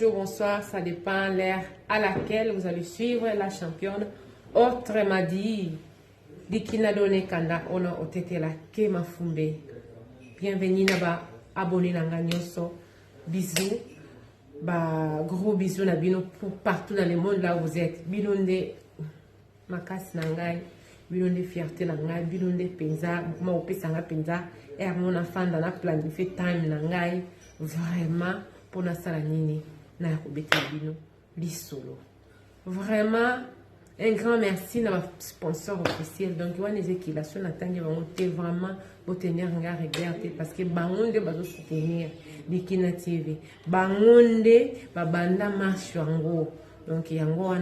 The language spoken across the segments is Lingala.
bonjour, bonsoir, ça dépend l'heure à laquelle vous allez suivre la championne. Autrement dit, Dikina Donné Kanda, on a été la Kema Fumbe. Bienvenue là-bas, abonnez à Nyoso. Bisous, gros bisous na bino pour partout dans le monde là où vous êtes. Bilonde makas nangai, bilonde fierté nangai, bilonde penza, ma opesanga penza, et mon enfant dans la planifié time nangai, vraiment pour na salanini na kobeta bino lisolo. Vraiment un grand merci à ma sponsor officiel. Donc, il y a des équilations qui vont vraiment pour tenir un regard parce que bangonde va soutenir Dikina TV. Bangonde va banda marche en gros. Donc, il y a un gros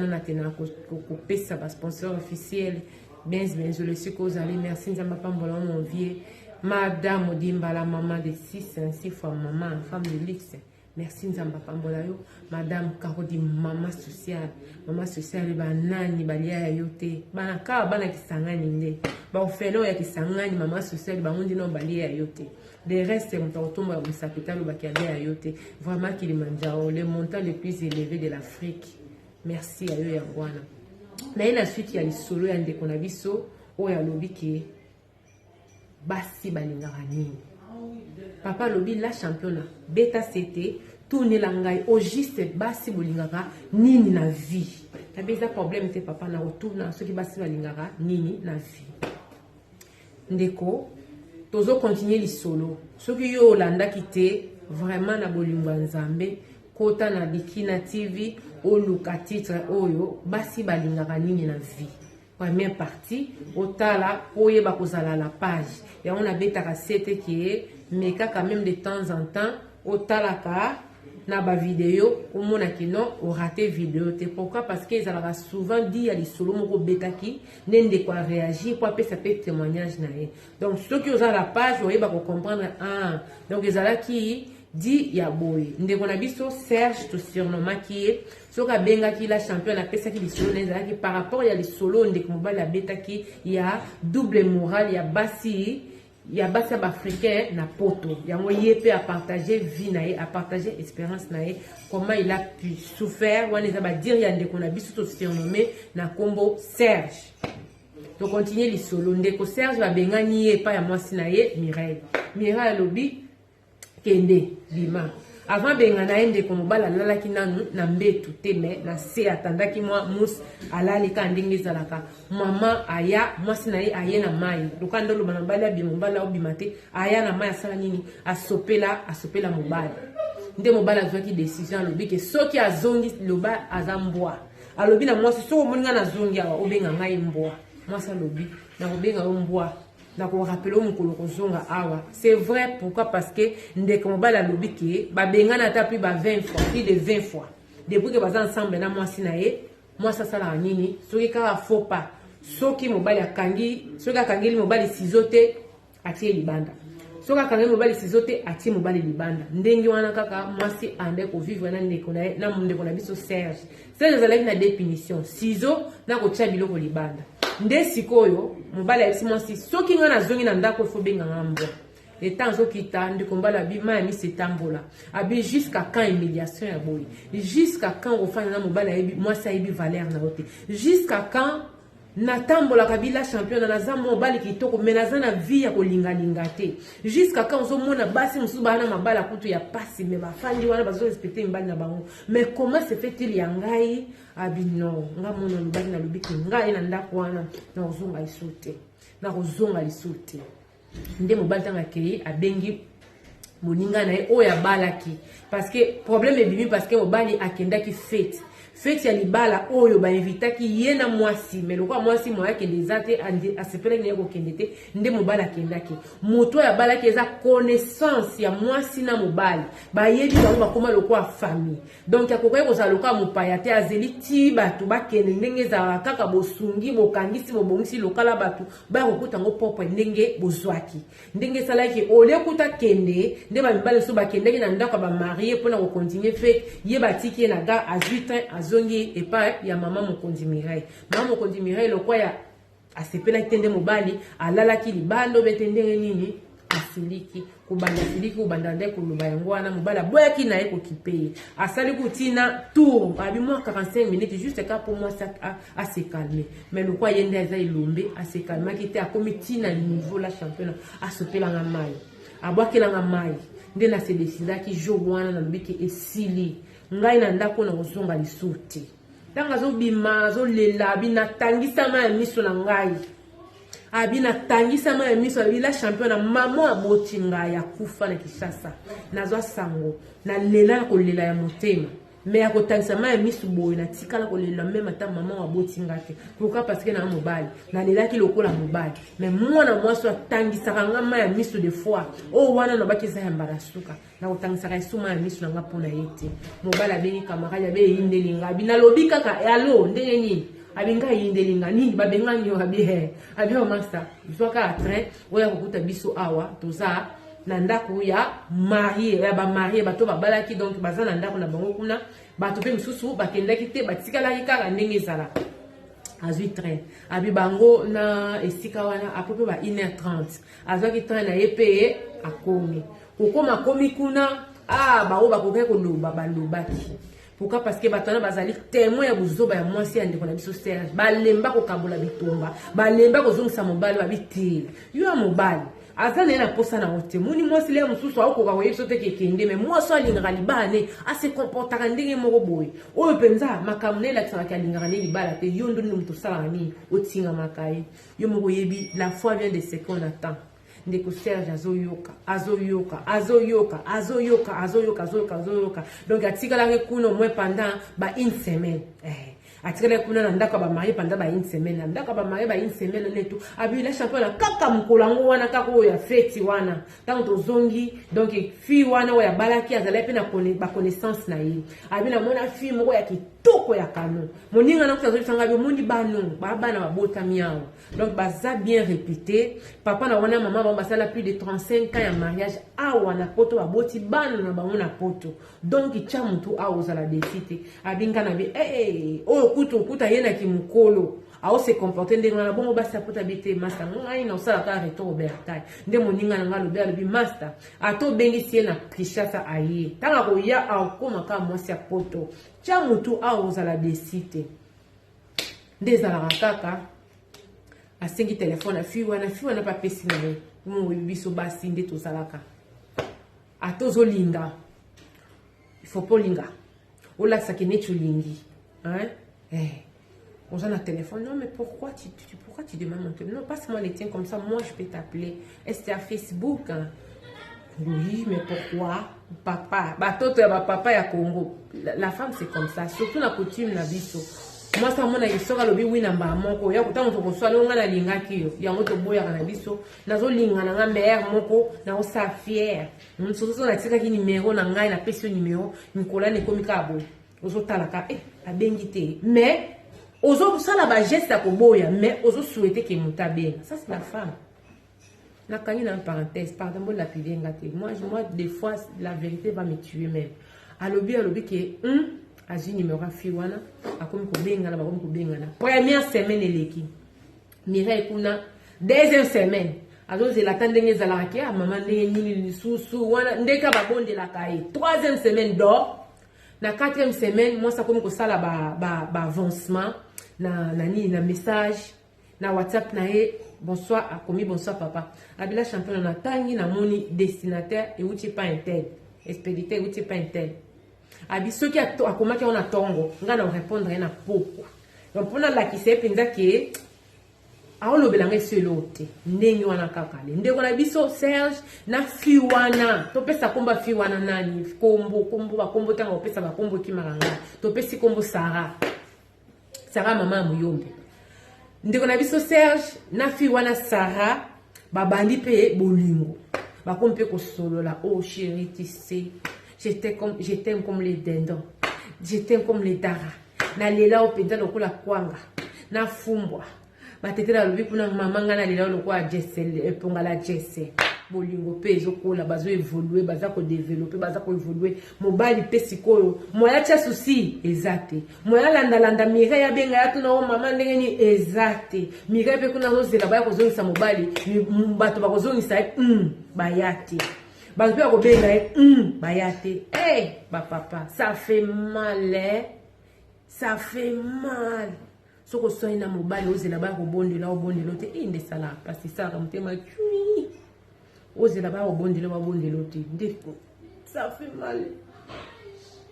couper ça sponsor officiel. Bien, je le sais que vous allez. Merci, nous pas mon vieux. Madame Odimba, la maman de 6 fois maman, femme de luxe. Merci Nzamba Pambolayo, Madame Karodi, maman sociale, banani, balia yote, banaka, bana kisangani nde, ba ofelo ya kisangani, maman sociale, bamundi no balia yote. Le reste, mtaotomba ya msapitalo bakiabe ya yote, vraiment Kilimanjaro, le montant le plus élevé de l'Afrique. Merci à eux ya wana. Na la suite ya lisolo ya ndeko na biso, o ya lobiki, basi balingaka nini. Papa lobi la championnat beta c'était tourner langai au juste basi bolingaka nini na vie. Ta beza problème te papa na retourna ceux qui basi balingaka nini na vie. Ndeko tozo continuer li solo. Ceux qui yo Olanda kité vraiment na bolingwa nzambe kota na Dikina TV o luka titre oyo basi balingaka nini na vie. Première partie otala oyeba kozala la page. Ya on a beta cassette qui est mais quand même de temps en temps au talaka na ba vidéo au mona kino au raté vidéo te pourquoi parce qu'ils allaient souvent dit à les solo moko betaki nende quoi réagir pour appeler ça peut témoignage na e donc ceux qui ont la page oyeba ko comprendre ah donc ils allaient qui dit ya boy ndeko na biso Serge to surnommé qui est soka benga ki la championne a pesa ki les solo neza ki par rapport ya les solo ndeko mobala betaki il y a double morale il y a basi. Il y a basi africain na poto. Yango yepé à partager vie nae, à partager expérience nae, comment il a pu souffrir. Wana za ba dire yande qu'on a biso to surnommé na kombo Serge. Donc continuer li solo ndeko Serge va benga nié pa ya mwasi nae Mireille. Mireille lobi kende bima. Avant benga na ende ko mobala lala ki nanu na mbetu te me na se atandaki moi mus alali ka ndenge zalaka mama aya mwasi na ye aye na mai lokando lo bana bala bi mobala obimate aya na mai asala nini asopela mobala nde mobala zwaki décision lobi ke soki azongi loba azambwa alobi na mwasi so moninga na zongi awa obenga ngai mbwa mwasi lobi na obenga mbwa. C'est vrai, pourquoi? Parce que ndeko mobala lobi ke ba benga na ta plus ba 20 fois, plus de 20 fois. Depuis que baza ensemble na mwasi na ye, mwasi sala nini? Soki ka faux pas. Soki mobala kangi, soki akangeli mobali sizote atie libanda. Soki akangeli mobali sizote atie mobali libanda. Ndenge wana kaka mwasi ande ko vivre na ndeko na ye, na ndeko na biso Serge. Serge azalaki na définition. Sizo na ko tia biloko libanda. Nde sikoyo mobala ya simonsi soki nga na zongi na ndako fo benga ngambo etant zo kita ndiko mbala bi ma mi setambola abi jusqu'à quand humiliation ya boy jusqu'à quand ofana na mobala yebi moi ça yebi valeur na ote jusqu'à quand natambola kabila champion na za mobali kitoko menaza na vie ya kolinga lingate jusqu'à quand zo mona basi mususu bana mabala kutu ya pasi me bafandi wana bazo respecter mbali na bango mais comment se fait-il yangai abi non nga mona lubaki na lubiki ngai na ndako wana na ozonga isute na kozonga lisute nde mobali tanga kei abengi moninga na ye oya balaki parce que problème ebimi parce que mobali akendaki fête ya libala oyo ba invitaki yena mwasi mais lokwa mwasi moya ke desate asepele ne ko kendete nde mobala kendaki moto ya balaki eza connaissance ya mwasi na mobali ba yebi ba bakoma lokwa famille donc akokoye ko zaloka mopaya te azeli ti batu ba kende ndenge za kaka bosungi bokangisi bobongisi lokala batu ba kokuta ngo popo ndenge bozwaki ndenge salaki ole kuta kende nde ba mibale so ba kendeki na ndako ba marié pona ko continuer fait ye batiki na ga à 8 ans zongi et pas ya maman mokonzi Mireille. Maman mokonzi Mireille lokwa ya asepela kitende mobali alala ki libando betendenge nini asiliki kubanda nde kuluba yango wana mobala boyaki na ye kokipe asali kutina tour abi moi 45 minutes juste ka pour moi ça à se calmer mais le quoi yende eza ilombe à se calmer ki te akomi tina niveau la championnat asopela nga mai abwakela nga mai nde na se décida ki jour wana na lobiki esili ngai na ndako na kozonga lisuti tanga zo bima zo lela bina tangisa ma miso na ngai abina tangisa ma miso abila champion maman aboti ngai ya kufa na Kishasa nazwa sango na lela ko lela ya motema mais akotangisa ma miso boy na tikala ko lela même ata maman aboti ngate pourquoi parce que na mobile na lela ki lokola mobile mais mwana mwasi atangisa nga ma miso de fois o wana no bakisa ya mbarasuka na kotangisa ka suma ya miso nga pona yete mobile abengi camarade abe yindelinga bina lobika ka yalo ndenge nini abinga yindelinga nini babenga nyo abi o master bisoka après oya kokuta biso awa toza na ndako ya marié ya ba marié bato babalaki donc baza na ndako na bango kuna bato pe misusu bakendaki te batikalaki kaka ndenge ezala azwi train abi bango na esika wana apope ba 1h30 azwaki train na ye pe akomi kokoma komi kuna bao bakokai koloba balobaki pourquoi parce que batana bazali témoin ya buzoba ya mwasi ya ndeko na biso Serge balemba kokabola bitumba balemba kozongisa mobali babitela yo ya mobali azana na posa na wote muni mwasi le mususu akoka ko yeso te kekende mais mwasi alingaka libane ase comportaka ndenge moko boye oyo penza makamune la tsaka alingaka ne libala te yo ndo mutu sala ni otinga makai yo moko yebi la foi vient de ce qu'on attend ndeko Serge azoyoka donc atikala ke kuno moi pendant ba une semaine atikala kuna na ndako ba marié pendant ba une semaine na ndako ba marié ba une semaine neto abi la champion kaka mukolango wana kaka oya feti wana tango tozongi donc fi wana oya balaki azala pe na ba connaissance na ye abi na mona fi moko ya kitoko ya kano moninga na kuta zolifanga bi mundi bano bana babota miao donc baza bien répété papa na wana maman ba sala plus de 35 ans ya mariage awa na poto baboti bana na bango na poto donc tcha mutu aoza la décité abinga na bi kuta yena ki mukolo ao se comporter ndenge na bongo basa pota bite master ngai na osala ka retour Roberta nde moninga na ngalo bela bi master ato bengi sie na Kishasa aye tanga ko ya akoma ka mwasi ya poto tcha mutu aoza la décité ndezala kaka asengi telefone fi wana pa pesi na ye mo biso basi nde to salaka atozo linga il faut pas linga ola sakene chulingi on a un téléphone. Non, mais pourquoi tu demandes mon téléphone? Non, passe-moi les tiens comme ça, moi je peux t'appeler. Est-ce que c'est à Facebook? Hein? Oui, mais pourquoi? Papa. Bah, toi, papa ya Congo. La femme, c'est comme ça. Surtout la coutume, la biso. Moi, ça, mon histoire, le biwi n'a pas moko. Ya kuta on se soit longa na linga kiyo. Ya moto boya na biso. Nazo linga na mère moko. Na o sa fière. Surtout na tika ki numéro na ngai na pesi numéro. Nicolas ne komika abo. Ozo talaka. Abengi te. Mais ozo ça la geste à koboya mais ozo souhaiter que mutabe ça c'est la femme na kani na parenthèse pardon bon la pilier ngate moi des fois la vérité va me tuer même alobi que azi numéro fi wana akomi ko benga na bakomi ko benga na première semaine eleki mira kuna deuxième semaine azo zela tandenge zala ki maman ndenge susu wana ndeka babonde la kai troisième semaine do na quatrième semaine moi ça comme ko sala ba avancement na message na WhatsApp na ye bonsoir akomi bonsoir papa abila champion na tangi na moni destinataire et outil pas intel expéditeur outil pas intel abi soki akoma ki ona tongo nga na répondre na poko donc pona la ki se penza ke aolobela ngai selote ndenge wana kaka le ndeko na biso Serge na fi wana to pesa komba fi wana nani kombo tanga opesa ba kombo ki maranga to pesi kombo Sarah mama muyombe ndeko na biso Serge na fi wana Sarah babandi pe bolingo bakompe ko solola oh chérie tu sais je t'aime comme les dindons je t'aime comme les dara na lela openda lokola kwanga na fumbwa batete la lobi kuna mama ngana lela lokola jesse eponga la jesse bolingo pe ezokola bazo évoluer baza ko développer baza ko évoluer mobali pe sikoyo moya tia souci ezate moya landa Mireille abenga ya tuna o mama ndenge ni ezate Mireille pe kuna zozela baya kozongisa mobali bato bakozongisa bayate bato pe kobenga bayate papa ça fait mal ça fait mal soko soyi na mobali ozela baya kobondela obondela te inde sala pasi sala mutema chui ozela baya kobondela babondela te nde ça fait mal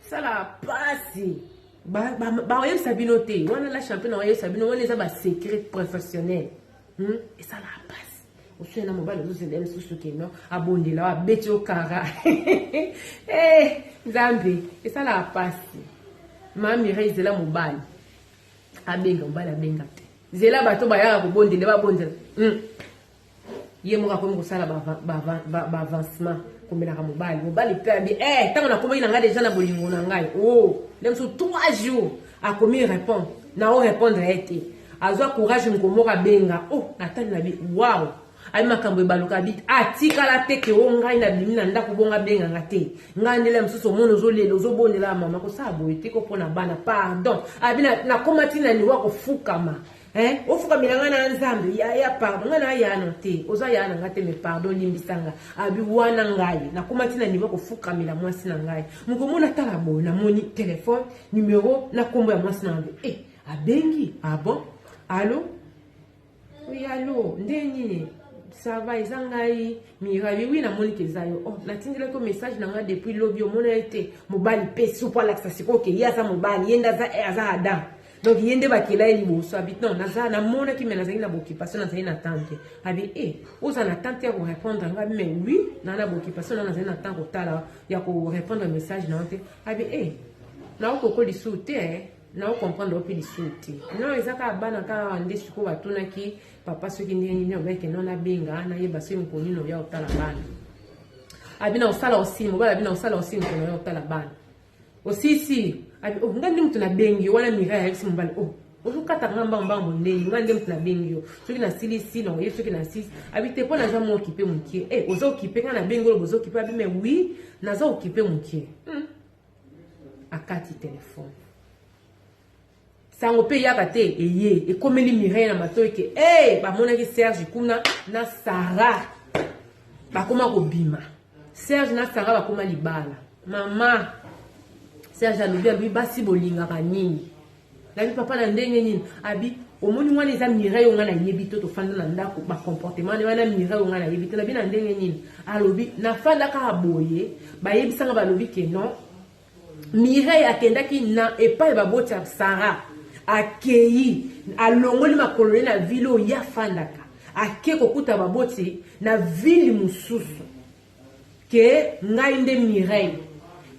sala pasi ba oyebisa bino te wana la champion oyebisa bino wana eza secret professionnel et ça la pasi osoyi na mobali ozela msusu keno abondela abeti okara nzambe esala pasi Mireille zela mobali abenga mobali abenga te zela bato bayaka kobondela babondela ye moka komi kosala avancement komelaka mobali pe abi ntango nakomaki na ngai deja na bolingo na ngai le mosusu 3 jours akomi répondre na o répondre ye te azwa courage mokomoka abenga natali na bi wow abi makambo ebaluka abi atikala te ke o ngai na bimi na ndako bonga abenganga te ngai ndele mosusu omona ozolela ozobondela mama kosala boye te ko mpona bana pardon abi nakoma ntina niwa kofukama ofukamela ngai na nzambe ya pardon ngai na ayano te oza yana ngai te me pardon limbisanga abi wana ngai nakoma ntina niwa kofukamela mwasi na ngai mokomona tala boye namoni telefone numero na kombo ya mwasi na ngai abengi bon allo oui allo nde nini ça va ezangai Mireille oui na moni kezayo natindela ko message nanga depuis lobby omona ete mobali pe supo la sasiko ke yaza mobali yenda za adam donc yende bakela liboso habite non naza na mona ki mena zaki na occupation na zaki na tante abi oza na tante ya ko répondre nga mais oui na occupation na zaki na tante ko tala ya ko répondre message na onte abi na ko lisu te na comprendre au pili souti non ezaka bana ka ande siko batuna ki papa soki ndenge nini obeke non na benga na yeba so mukoni no ya otala bana abina osala aussi mobala abina osala aussi mukoni ya otala bana aussi abi ngandi mtu na bengi wana Mireille yesi mobali okukata ngamba mbambo ndenge ngandi mtu na bengi yo soki na silisi no yeso soki na sisi abi te pona za mo occuper mukie ozo occuper kana bengo bozo occuper abi mais oui naza occuper mukie akati téléphone sango pe yaka te ekomeli Mireille na matoi ke bamonaki Serge kuna na Sarah bakoma kobima Serge na Sarah bakoma libala mama Serge alobi basi bolingaka nini nabi papa na ndenge nini abi omoni wana eza Mireille nga na yebi to tofanda na ndako comportement wana Mireille nga na yebi te nabi na ndenge nini alobi nafanda kaka boye bayebisanga balobi ke non Mireille akendaki na epai baboti ya Sarah akei alongoli makoloni na vilo ya fandaka ake kokuta baboti na vili mususu ke ngai nde Mireille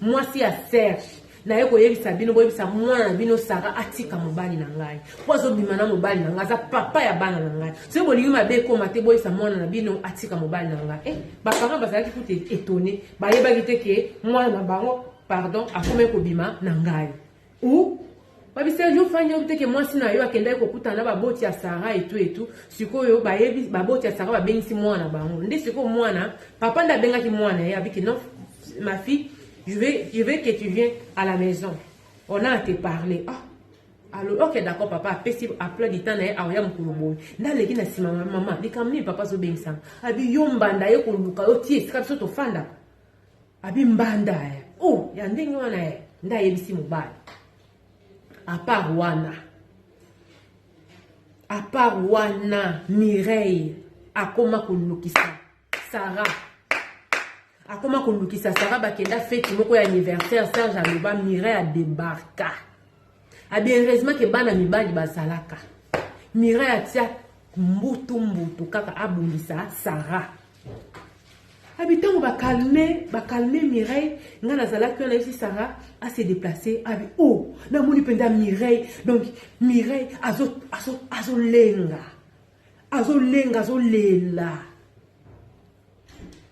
mwasi ya Serge na yeko yebisa bino boyebisa mwana na bino Sarah atika mobali na ngai pozo bima na mobali na ngai za papa ya bana na ngai se bolingi mabe ko mate boyisa mwana na bino atika mobali na ngai ba parents bazalaki tout étonné ba yebaki te ke mwana na bango pardon akome ko bima na ngai ou babi Serge fanya obiteke mwasi na yo akenda kokuta na baboti ya Sarah etu sikoyo bayebi baboti ya Sarah babengisi mwana bango nde siko mwana papa nda bengaki mwana ya biki non ma fille je veux que tu viennes à la maison on a à te parler alors ok d'accord papa apesi apla du temps na ya mukulubo nda leki na sima mama likamni papa zo bengisa abi yo mbanda ye koluka yo tie sika biso to fanda abi mbanda ya ndenge wana nda yebisi mobali à part wana Mireille akoma kolukisa Sarah akoma kolukisa Sarah bakenda fête moko ya anniversaire Serge aloba Mireille a débarqué abi heureusement ke bana mibali bazalaka Mireille atia mbutu kaka abungisa Sarah habitant ba calmer Mireille ngana zalaki na yesi Sarah a se déplacer abi na moni penda Mireille donc Mireille azo lela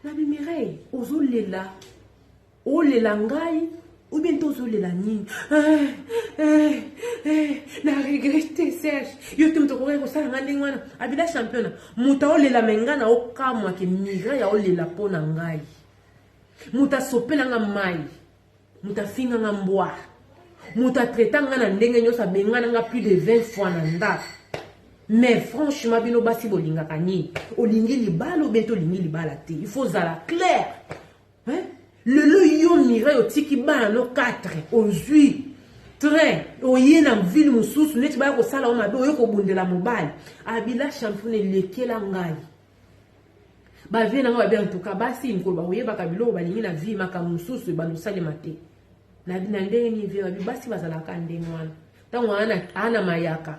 na bi Mireille ozo lela ngai ou bien tozole la nini na regrette Serge yo tum to ko ça nga ndinga wana abila championnat muta olela menga na okamwa ke migra ya olela pona ngai muta sopela nga mai muta finga nga mbwa muta traita nga na ndenge nyosa benga nga plus de 20 fois na nda mais franchement bino basi bolinga kani olingi libala ou bientôt olingi libala te il faut zala clair hein le yo mira yo tiki ba no 4 ozui train oye na ville mususu neti ba ko sala o mabe oyo ko bundela mobile abila champion lekela ngai ba vie na nga ba en tout cas basi nkolo ba oye ba kabilo ba lingi na vie maka mususu ba lusale mate na ndenge ni vie ba basi bazala ka ndenge wana tango ana mayaka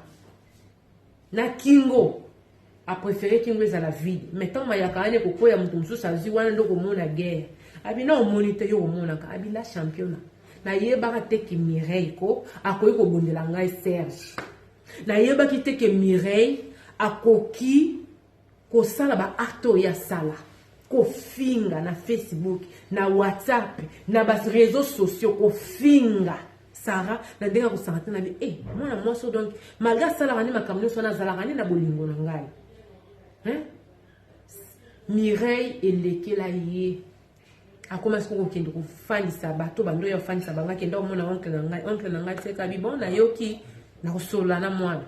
na kingo a préféré kingo ezala vide mais tant mayaka ane ko koya mutu mususu azi wana ndo ko mona guerre abina o monite yo mona ka abila championnat na yeba te ki Mireille ko akoyi ko bondela ngai Serge na yeba ki te ke Mireille akoki ko sala ba acto ya sala ko finga na Facebook na WhatsApp na bas réseaux sociaux ko finga Sarah na denga ko sangata na bi mwana mwaso donc malgré sala rani makamno so na sala rani na bolingo na ngai hein Mireille elekela ye akoma siko kende ko fanisa bato bando yo fanisa banga kende mona oncle na ngai teka bi bon na yoki na ko sola na mwana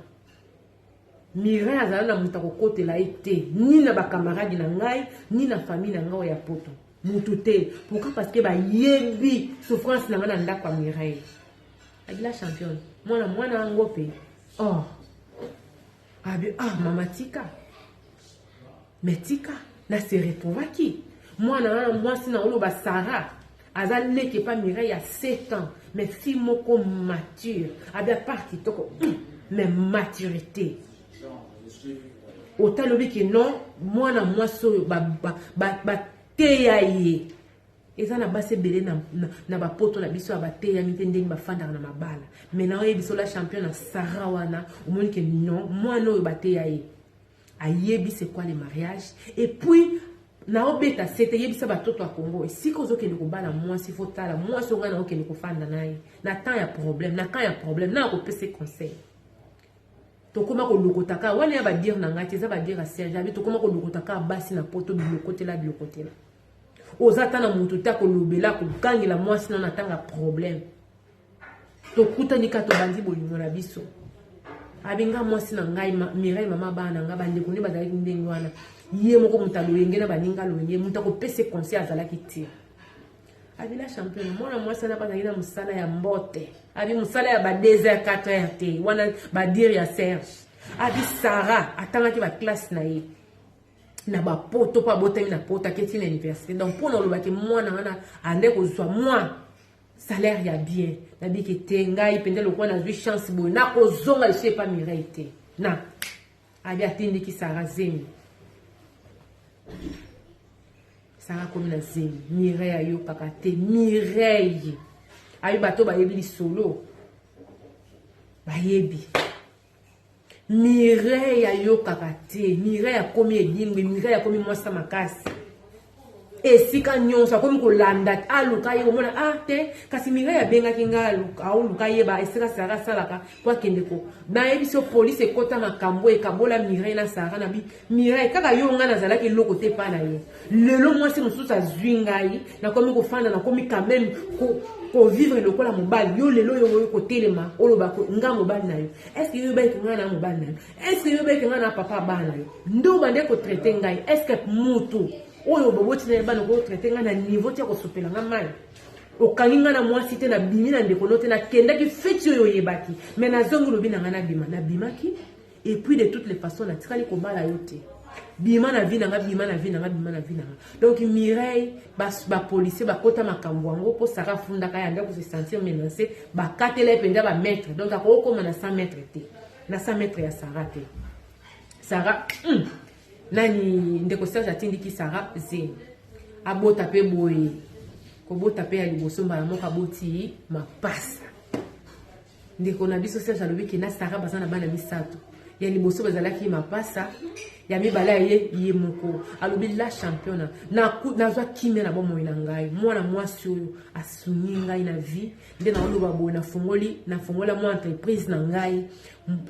Mireille azala na muta ko kotela ete ni na ba camarade na ngai ni na famille na ngai ya poto mutu te pourquoi parce que ba yebi souffrance na ngana ndako ya Mireille la championne mwana ngope mama tika metika na se retrouvaki mwana mwasi na olo ba Sarah azali ke pa Mireille ya 7 ans mais fille moko mature abia parti toko mais maturité autant lobi que non mwana mwasi ba teya ye eza na base belé na ba poto na biso ba teya mite ndenge ba fanda na mabala mais na oye biso la champion na Sarah wana omoni que non mwana oyo ba teya ye ayebi c'est quoi le mariage et puis na obeta sete yebisa batoto a Congo si ko zokende ko bala mwasi faut tala mwasi ngana okende ko fanda naye na temps ya problème na quand ya problème na ko pese conseil to koma ko lokotaka wala ya ba dire na ngati za ba dire a Serge abi to koma ko lokotaka basi na poto bilokotela ozata na mutu ta ko lobela ko gangela mwasi na tanga problème to kutani ka to bandi bolingo na biso abinga mwasi na ngai Mireille mama bana nga bande ko ne bazali ndenge wana ye moko mutalo yengena baninga lo yenge mutako pese conseil azala kiti abila champion mwana mwasi na bazali na musala ya mbote abi musala ya ba 2h4h te wana ba dire ya Serge abi Sarah atanga ki ba classe na ye na ba poto pa botami na poto keti na université donc pour no lobaki mwana wana ande ko zwa moi salaire ya bien na biki te ngai pende lokwa na zwi chance boy na ko zonga le chez pas Mireille te na abi atindi ki Sarah zemi Sarah komi na zemi Mireille ayo kaka te Mireille ayo bato ba yebi solo ba yebi Mireille ayo kaka te Mireille akomi edimbi Mireille akomi mwasa makasi esika nyonso akomi kolanda aluka ye omona te kasi Mireille abenga kinga aluka auluka ye ba esika Sarah salaka kwa kende ko na yebiso police ekota makambo ekabola Mireille na Sarah na bi Mireille kaka yo nga nazalaki loko te pa na ye lelo mwasi mususu azwi ngai na komi kofanda na komi quand même ko vivre lokola mobali yo lelo yo ko telema oloba ko nga mobali na yo est-ce que yo ba kinga na mobali na yo est-ce que yo ba kinga na papa bana yo ndo bande ko traiter ngai est-ce que mutu oyo boboti na bana ko traiter nga na niveau tia ko sopela nga mai okalinga na mwasi te na bimi na ndeko note na kenda ki feti oyo yebaki mais na zongo lobi na nga na bimaki et puis de toutes les façons na tikali ko bala yote bima na vie na nga donc Mireille ba policier ba kota makambo ngo po Sarah funda ka yanda ko se sentir menacé ba katela penda ba maître donc ako koma na 100 mètres te na 100 mètres ya Sarah te Sarah nani ndeko Serge atindiki Sarah zeni abota pe boye ko bota pe ya liboso mbala moko aboti mapasa ndeko na biso Serge alobi ke na Sarah bazana bana misato ya liboso bazalaki mapasa ya mibala ye moko alobi la champion nazwa kimia na bomo na ngai mwana mwasi oyo asungi ngai na vie nde na oloba bo na fongola mo entreprise na ngai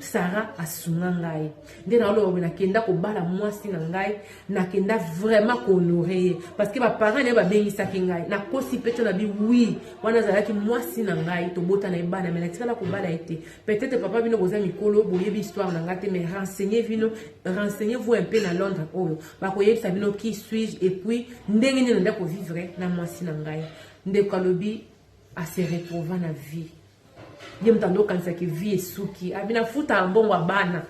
Sarah asunga ngai nde na oloba bo na kenda ko bala mwasi na ngai na kenda vraiment ko honorer parce que ba parents ne ba bengisa ki ngai na kosi peto na bi oui wana zalaki mwasi na ngai to bota na ebana mais na tikala ko bala ete peut-être papa bino boza mikolo boyebi histoire na ngate mais renseignez-vous un peu na Londres oyo bakoyebisa bino qui suis-je et puis ndenge nini nda ko vivre na mwasi na ngai nde kalobi a se retrouver na vie ye mtando kanisa ki vie esuki abina futa mbongo abana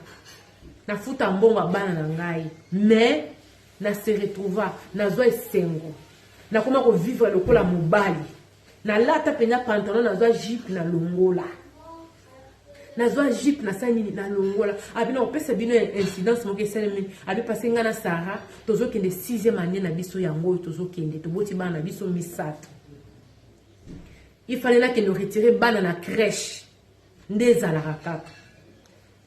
na futa mbongo abana na ngai mais na se retrouver na zo esengo na koma ko vivre lokola mobali na lata penya pantalon na zo jupe na longola na zo jupe na sanini na longola abina opesa bino incidence moke selemi abi passé ngana Sarah tozo kende 6e année na biso yango tozo kende to boti bana biso misato il fallait là que nous retirer bana na crèche ndeza la rakap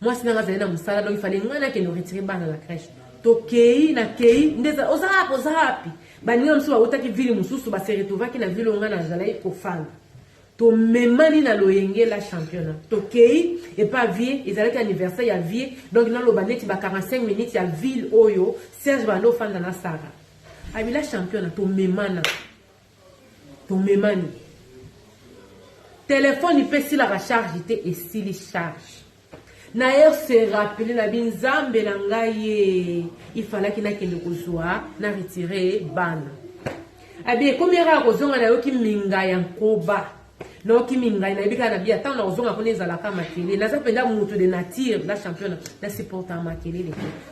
moi sina ngazali na musala donc il fallait ngana que nous retirer bana na crèche to kei na kei ndeza ozapi baninga mso bautaki vile mususu ba se retrouver ki na vile ngana zalai ko fanga to memani na loyenge la championnat to kei et pas vie ezalaki anniversaire ya vie donc na lo baneti ba 45 minutes ya ville oyo Serge Bando fanda na Sarah abila championnat to memani téléphone il peut si la recharge était et si les charge naer se rappeler la binzambe na ngai il fallait qu'il n'a qu'une kozwa na retirer bana abi combien ra kozonga na yo ki minga ya nkoba no ki minga na bika na bia tant na kozonga ko nezala ka makele na zapenda mutu de nature la championne na supporter makele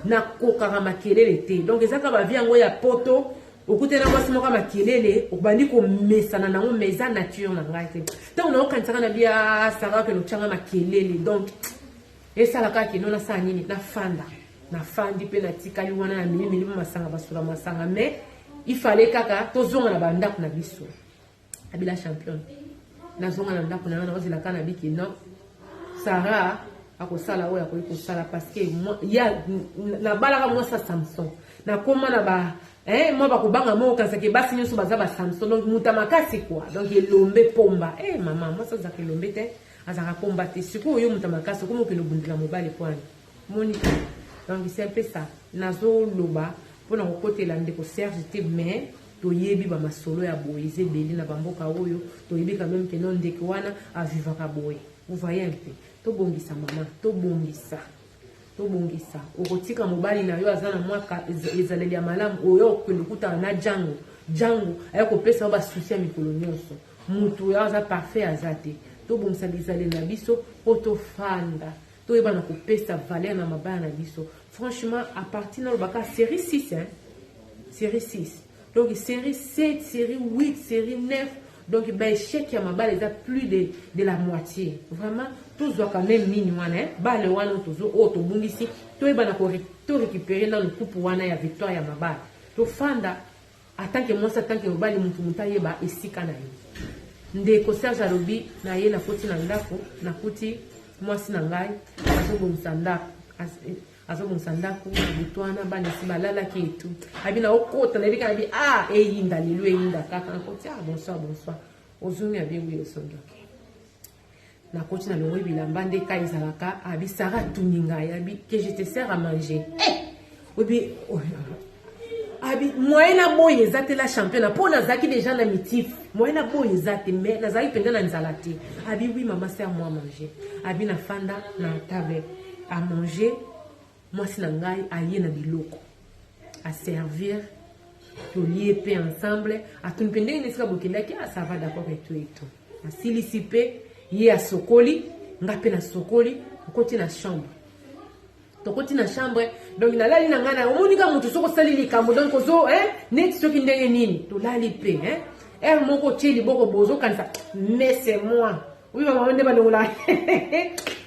na kokara makele te donc ezaka ba vie ngo ya poto okutena mwasi moko makelele obandi ko mesana na ngo meza nature na ngai te donc na okansaka na bia Sarah que no changa makelele donc esala kaki no na sa nini na fanda na fandi pe na tikali wana na mili masanga basula masanga mais il fallait kaka tozonga na banda na biso abila champion na zonga na ndako na ozila kana biki non Sarah akosala oya ko sala parce que ya na balaka mo sa Samson na koma na ba moi bakobanga mo kansaki basi nyoso baza ba Samson donc mutamakasi quoi donc elombe pomba maman moi ça zaka elombe te azaka pomba te siko yo mutamakasi komo ke lobundila mobali kwani monika donc c'est un peu ça nazo loba pona kokotela ndeko Serge te mais toyebi ba masolo ya boyeze beli na bamboka oyo toyebi quand même que non ndeko wana a vivre ka boye vous voyez un peu to bongisa maman to bongisa okotika mobali na yo azana mwaka ezaleli ya malamu oyo kwelukuta na jango ayako pesa ba souci ya mikolo nyonso mutu ya za parfait azate to bongisa bizale na biso poto fanda to yeba na ko pesa valeur na mabaya na biso franchement à partir de la série 6 série 6 donc série 7 série 8 série 9 donc ben échec ya mabala eza plus de la moitié vraiment tous doit quand même mini wana bale wana tozo to bungisi to eba na ko récupérer dans le coupe wana ya victoire ya mabala to fanda tant que moi ça tant que mobali mutu mutayeba esika na ye ndeko Serge alobi na ye na koti na ndako na koti mwasi na ngai azobongisa ndako butwana bana si balala ki etu abina okota na bika abi eyinda lelo eyinda kaka nkoti bonsoir ozumi abi wi osondoki na koti na longo bilamba nde ka izalaka abi Sarah tuninga abi que je te sers à manger obi abi moyena boye zate la championne pour nazaki déjà na mitif moyena boye zate mais nazaki penda na nzalati abi oui maman sert moi à manger abi na fanda na table à manger moi si nangai aye na biloko à servir to lier pe ensemble à tout pendeng nesika bokendaki ça va d'accord et tout à silicipe ye a sokoli ngape na sokoli okoti na chambre tokoti na chambre donc nalali na ngana omonika mutu soko sali likambo donc ozo net soki ndenge nini to lali pe moko tcheli boko bozo kanisa mais c'est moi oui maman on ne va pas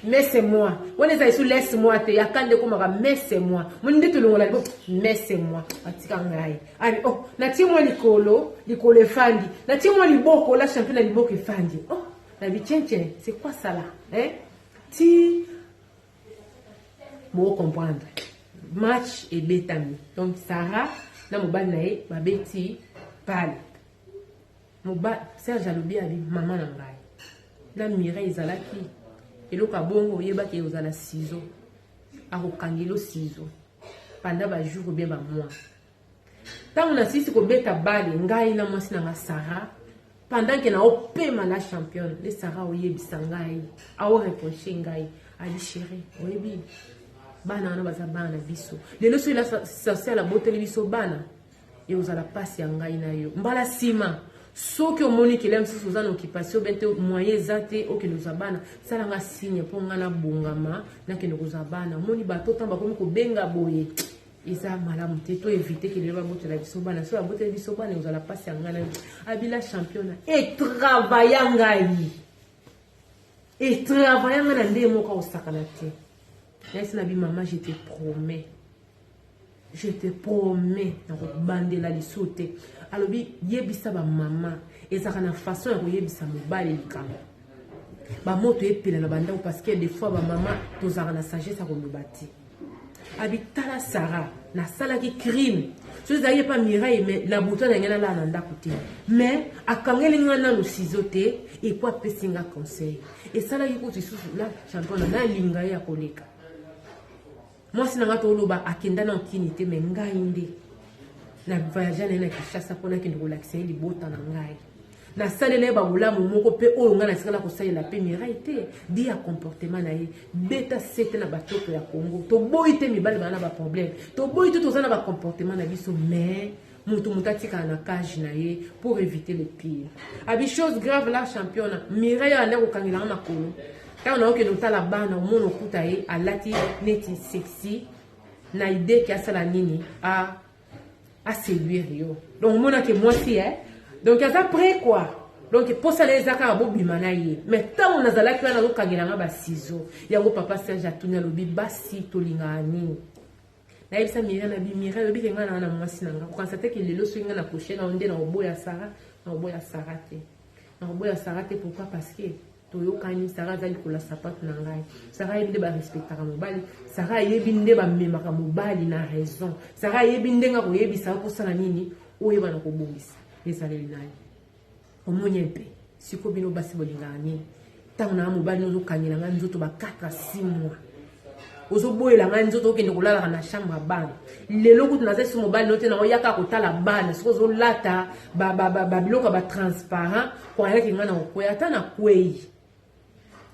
mais c'est moi on est sous laisse-moi te yakande komaka mais c'est moi mon ndete longola mais c'est moi atika ngai ali na ti moi likolo efandi na ti moi liboko la champion liboko efandi la vichenche c'est quoi ça là ti bon comprendre match et betami. Donc Sarah na mobali na ye babeti pale. Mobali Serge alobi abi maman na ngai. Na Mireille ezalaki eloko bongo yebaki ozala ciseau. Akokangelo ciseau. Pendant ba jour ou bien ba mois. Tant on assiste ko beta bale ngai na mwasi na Sarah pendant que na opema la championne les Sarah oyebisa ngai a o reprocher ngai ali chérie oyebi bana na baza bana biso lelo so ila sorcière la beauté biso bana et ozala passe ya ngai na yo mbala sima soki omoni ke lem sisi oza na occupation bente moyen eza te okende kozwa bana salanga signe mpo nga na bongama nakende kozwa bana omoni bato tamba bakomi kobenga boye eza malamu te to éviter ke lelo babotela biso bana so babotela biso bana ozala passe ya ngai na yo abila championna etravailla ngai etravailla ngai na nde moka osakana te nayesi na bi mama je te promets na kobandela liso te alobi yebisa ba mama ezaka na façon ya koyebisa mobali likambo bamoto epela na bandako parce que des fois ba mama tozaka na sagesse ya koloba te abitala Sarah na salaki crime so ezali pa Mireille mais la bouton na ngena la na ndako te mais akangeli nga na lusizo te et po apesinga conseil et salaki kuti susu la championne na linga ya koleka mwasi na ngato oloba akenda na nkini te mais ngai nde na voyage na Kinshasa pona kende kolakisa libota na ngai na salele ba bulamu moko pe oyo nga na sikala ko salela pe Mireille te dia comportement na ye beta sete na batoko ya Congo to boyi te mibale bana ba problème to boyi te tozana ba comportement na biso mais mutu mutatika na cage na ye pour éviter le pire abi chose grave la championne Mireille ana ko kangela na makolo quand on a que la bana au monde okuta ye alati neti sexy na idée ki asala nini a séduire yo donc mona que moi si donc ça après quoi donc pour ça les aka bobima na ye mais tant on azala ki na kokangela ba ciseaux yango papa Serge atunya lobi basi tolinga nini na yebisa Mireille na bi Mireille lobi kenga na mwasi na nga ko constate que lelo so nga na coucher na onde na oboya Sarah na oboya Sarah te na oboya Sarah te pourquoi parce que toyokani Sarah zali kola sapato na ngai Sarah yebinde ba respectaka mobali Sarah yebinde ba memaka mobali na raison Sarah yebinde nga koyebisa ko sala nini oyeba na kobongisa ezaleli nani omoni mpe siko bino basi bolinga nini tango na mobali no kanyela nga nzoto ba 4 à 6 mois ozoboyela nga nzoto okende kolala na chambre bana lelo kutu naza si mobali no te na oyaka kotala bana siko ozolata ba biloko ba transparent kwa yaki nga na okoya ata na kwei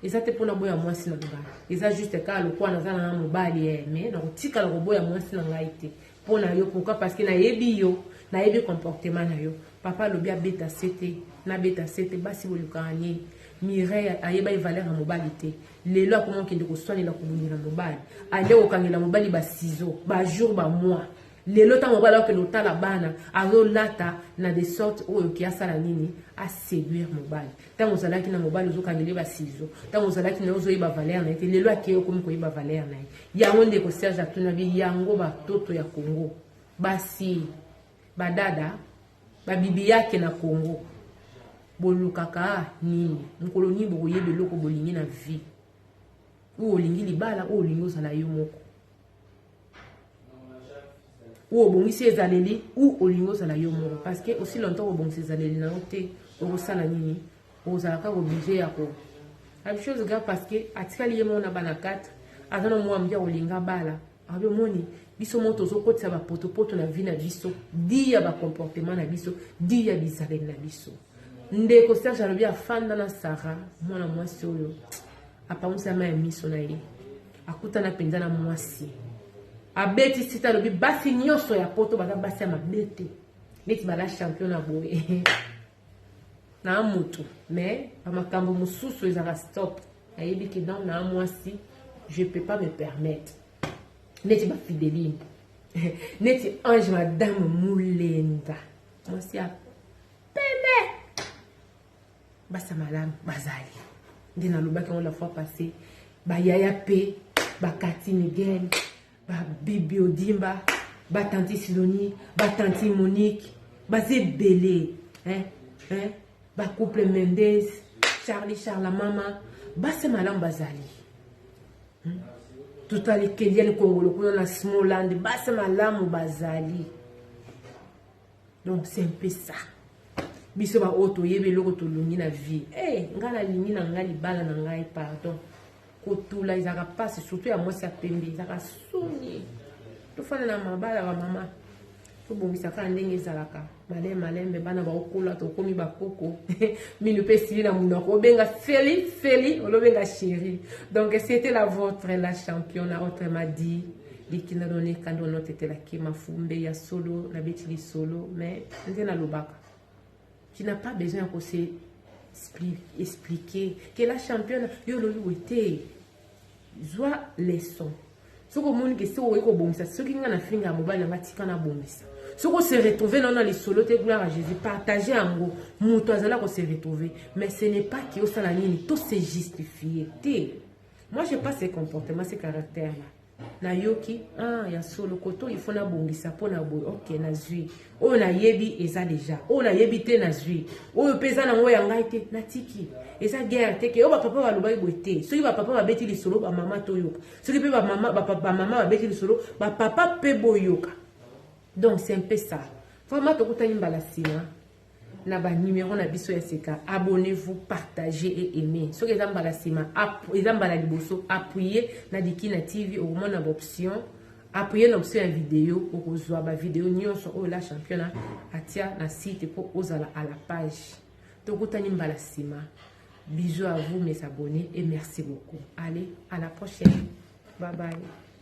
eza te pona boya mwasi na ngai eza juste ka lokwa naza na mobali mais na kotikala koboya mwasi na ngai te pona yo pourquoi parce que na yebi yo na yebi comportement na yo papa lobi abeta sete na beta sete basi bolukani Mireille ayeba valeur na mobali te lelo akoma kende ko soigner la komunira mobali ande okangela mobali ba ciseaux ba jour ba mois lelo ta mobali ke lotala bana azolata na de sorte oyo ki asala nini a séduire mobali tango zalaki na mobali ozokangela ba ciseaux tango zalaki na ozoyeba valeur na te lelo akeyo komi koyeba valeur na yango nde ko Serge atuna bi yango ba toto ya Congo basi badada babibi yake na Congo bolukaka nini nkoloni boyebe loko bolingi na vie ou olingi libala ou olingi ozala yo moko ou obongisi ezaleli ou olingi ozala yo moko parce que aussi longtemps obongisi ezaleli na ote okosala nini ozalaka obligé ya ko la chose grave parce que atikali ye mona bana 4 azana mwa mbia olinga bala abe moni biso moto zokotisa ba poto na vie na biso dia ba comportement na biso dia bizaleli na biso ndeko Serge alobi afanda na Sarah mwana mwasi oyo apamusa ma ya miso na ye akutana penza na mwasi abeti sita alobi basi nyonso ya poto baza basi ya mabete neti bala champion na boye na mutu mais amakambo mususu ezaka stop ayebi ke donc na mwasi je peux pas me permettre neti ba fidéline neti ange madame mulenda mwasi ya pene basa malamu bazali nde nalobaki yango la fois passée bayaya pe bakati Miguel babibi Odimba batanti Sidonie batanti Monique baze belé couple Mendes Charlie Charles mama basa malamu bazali tout à les Kélian Congolo kuna na Smoland basa malamu bazali. Donc c'est un peu ça. Biso ba auto yebe loko to lungi na vie. Eh ngala lingi na ngali bala na ngai pardon. Kotula izaka passe surtout ya mwasi ya pembe izaka suni. To fana na mabala wa mama. To bongisa ka ndenge ezalaka. Malembe bana ba okola to komi ba koko. Minu pesi na munoko benga Feli olobenga chérie. Donc c'était la vôtre la championne autrement dit. Likina donné quand on était la kema fumbe ya solo la betili solo mais ndena lobaka. Tu n'as pas besoin de expliquer que la championne yo lo était joie leçon. Ce que mon que c'est au bomisa ce qui ngana finga mobile na tika na bomisa. Ce qu'on se retrouver dans les solos te gloire à Jésus partager en gros muto azala ko se retrouver mais ce n'est pas que au salanini tout se justifier. Moi je pas ces comportements ces caractères là. Na yoki ya solo koto il faut na bongisa pona boy OK na zui o na yebi eza déjà o na yebi te na zui o pesa na ngoya ngai te na tiki eza guerre te ke o ba papa ba loba ibote so ba papa ba beti li solo ba mama to yoka so ki pe ba mama ba beti li solo ba papa pe boyoka. Donc c'est un peu ça vraiment to kutani mbala sima na ba numéro na biso ya seka abonnez-vous partagez et aimez so ke zamba la sima ezamba la liboso appuyez na Dikina TV au moment na option appuyez na option ya vidéo au kozwa ba vidéo nyonso o la championne atia na site pour ozala à la page to kutani mbala sima. Bisous à vous mes abonnés et merci beaucoup. Allez à la prochaine. Bye bye.